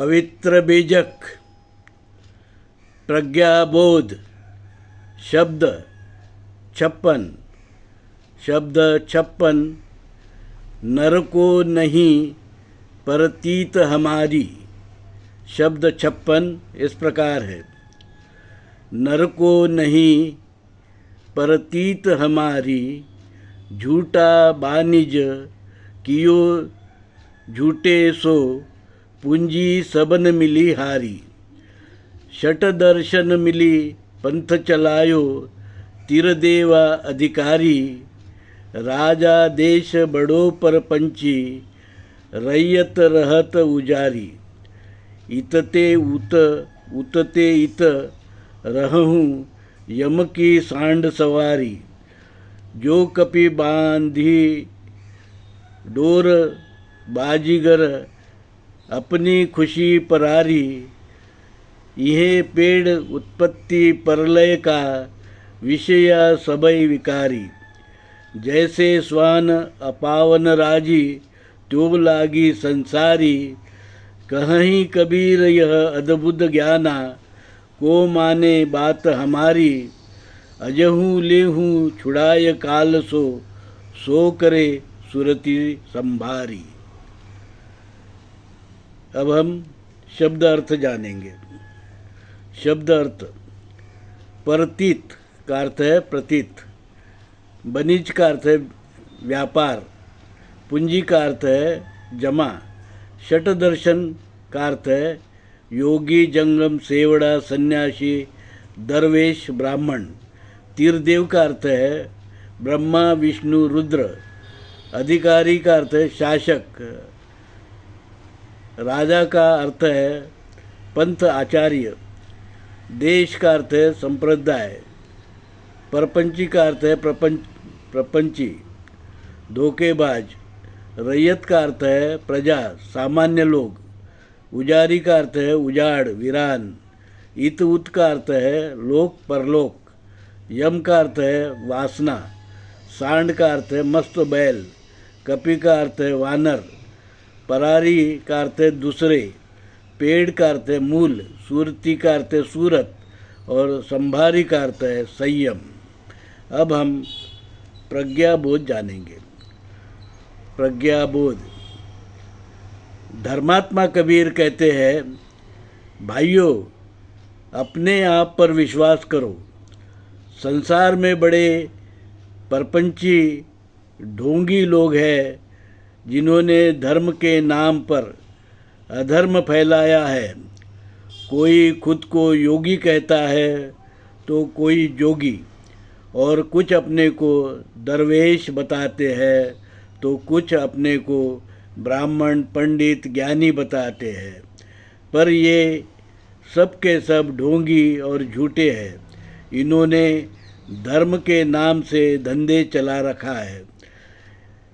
पवित्र बीजक प्रज्ञाबोध शब्द 56 शब्द 56 नर को नहीं परतीत हमारी। शब्द 56 इस प्रकार है। नर को नहीं परतीत हमारी, झूठा बानिज कियो झूठे सो, पूंजी सबन मिली हारी। शट दर्शन मिली पंथ चलायो, तिर देवा अधिकारी। राजा देश बड़ो परपंची, रैयत रहत उजारी। इतते उत उतते इत रहूं, यम की सांड सवारी। जो कपि बांधी डोर बाजीगर, अपनी खुशी परारी। यह पेड़ उत्पत्ति परलय का, विषया सबई विकारी। जैसे स्वान अपावन राजी, त्यों लागी संसारी। कहीं कबीर यह अद्भुत ज्ञाना, को माने बात हमारी। अजहूँ लेहूँ छुड़ाय काल सो, सो करे सुरति संभारी। अब हम शब्द अर्थ जानेंगे। शब्द अर्थ। परतीत का अर्थ है प्रतीत, बनिज का अर्थ है व्यापार, पूंजी का अर्थ है जमा, शट दर्शन का अर्थ है योगी, जंगम, सेवड़ा, सन्यासी, दरवेश, ब्राह्मण। तीरदेव का अर्थ है ब्रह्मा, विष्णु, रुद्र। अधिकारी का अर्थ है शासक। राजा का अर्थ है पंथ आचार्य। देश का अर्थ है संप्रदाय। परपंची का अर्थ है प्रपंची, धोखेबाज। रैयत का अर्थ है प्रजा, सामान्य लोग। उजारी का अर्थ है उजाड़, वीरान। इत उत का अर्थ है लोक, परलोक। यम का अर्थ है वासना। सांड का अर्थ है मस्त बैल। कपि का अर्थ है वानर। परारी का अर्थ है दूसरे। पेड़ का अर्थ है मूल। सूरती का अर्थ है सूरत। और संभारी का अर्थ है संयम। अब हम प्रज्ञाबोध जानेंगे। प्रज्ञाबोध। धर्मात्मा कबीर कहते हैं, भाइयों अपने आप पर विश्वास करो। संसार में बड़े परपंची ढोंगी लोग हैं, जिन्होंने धर्म के नाम पर अधर्म फैलाया है। कोई खुद को योगी कहता है तो कोई जोगी, और कुछ अपने को दरवेश बताते हैं तो कुछ अपने को ब्राह्मण, पंडित, ज्ञानी बताते हैं। पर ये सब के सब ढोंगी और झूठे हैं। इन्होंने धर्म के नाम से धंधे चला रखा है।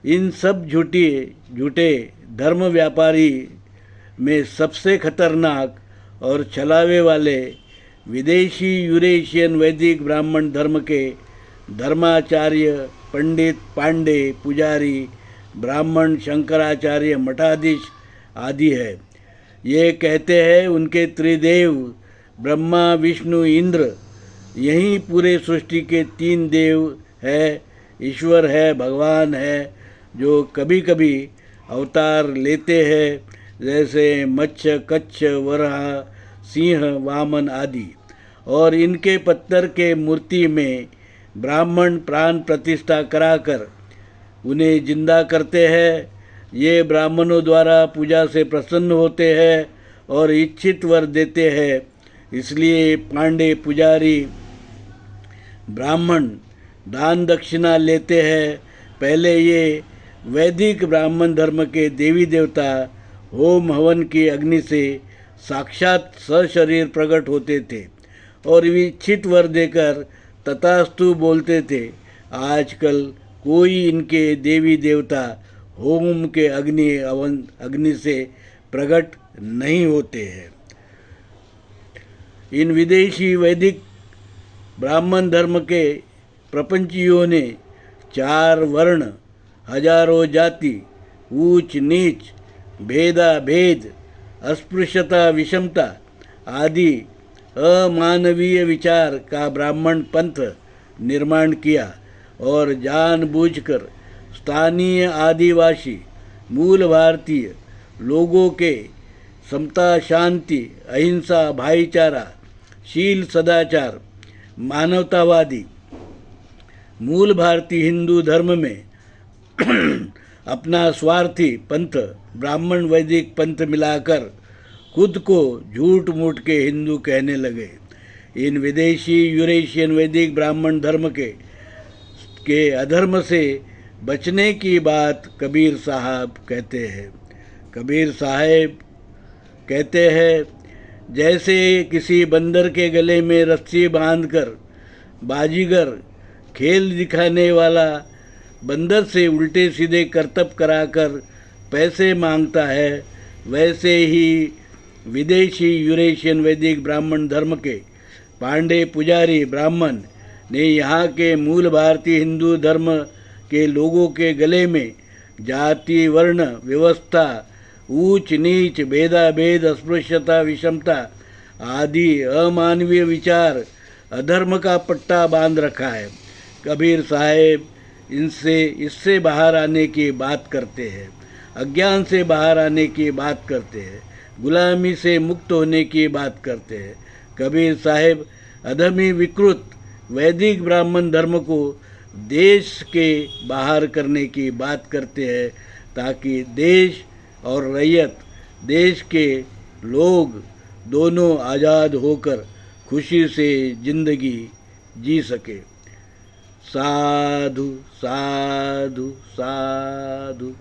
इन सब झूठे धर्म व्यापारी में सबसे खतरनाक और छलावे वाले विदेशी यूरेशियन वैदिक ब्राह्मण धर्म के धर्माचार्य, पंडित, पांडे, पुजारी, ब्राह्मण, शंकराचार्य, मठाधीश आदि है। ये कहते हैं उनके त्रिदेव ब्रह्मा, विष्णु, इंद्र यही पूरे सृष्टि के 3 देव है, ईश्वर है, भगवान है, जो कभी कभी अवतार लेते हैं, जैसे मत्स्य, कच्छ, वराह, सिंह, वामन आदि। और इनके पत्थर के मूर्ति में ब्राह्मण प्राण प्रतिष्ठा कराकर उन्हें जिंदा करते हैं। ये ब्राह्मणों द्वारा पूजा से प्रसन्न होते हैं और इच्छित वर देते हैं। इसलिए पांडे, पुजारी, ब्राह्मण दान दक्षिणा लेते हैं। पहले ये वैदिक ब्राह्मण धर्म के देवी देवता होम हवन की अग्नि से साक्षात सशरीर प्रकट होते थे और इच्छित वर देकर तथास्तु बोलते थे। आजकल कोई इनके देवी देवता होम के अग्नि से प्रकट नहीं होते हैं। इन विदेशी वैदिक ब्राह्मण धर्म के प्रपंचियों ने 4 वर्ण, हजारों जाति, ऊंच नीच, भेदा भेद, अस्पृश्यता, विषमता आदि अमानवीय विचार का ब्राह्मण पंथ निर्माण किया और जानबूझकर स्थानीय आदिवासी मूल भारतीय लोगों के समता, शांति, अहिंसा, भाईचारा, शील, सदाचार, मानवतावादी मूल भारतीय हिंदू धर्म में अपना स्वार्थी पंथ ब्राह्मण वैदिक पंथ मिलाकर खुद को झूठ मूठ के हिंदू कहने लगे। इन विदेशी यूरेशियन वैदिक ब्राह्मण धर्म के अधर्म से बचने की बात कबीर साहब कहते हैं। कबीर साहब कहते हैं, जैसे किसी बंदर के गले में रस्सी बांधकर बाजीगर खेल दिखाने वाला बंदर से उल्टे सीधे करतब कराकर पैसे मांगता है, वैसे ही विदेशी यूरेशियन वैदिक ब्राह्मण धर्म के पांडे पुजारी ब्राह्मण ने यहाँ के मूल भारतीय हिंदू धर्म के लोगों के गले में जाति, वर्ण व्यवस्था, ऊंच नीच, भेदाभेद, अस्पृश्यता, विषमता आदि अमानवीय विचार, अधर्म का पट्टा बांध रखा है। कबीर साहब इससे बाहर आने की बात करते हैं, अज्ञान से बाहर आने की बात करते हैं, गुलामी से मुक्त होने की बात करते हैं। कबीर साहब अधमी विकृत वैदिक ब्राह्मण धर्म को देश के बाहर करने की बात करते हैं, ताकि देश और रैयत, देश के लोग दोनों आज़ाद होकर खुशी से जिंदगी जी सके। साधु साधु साधु।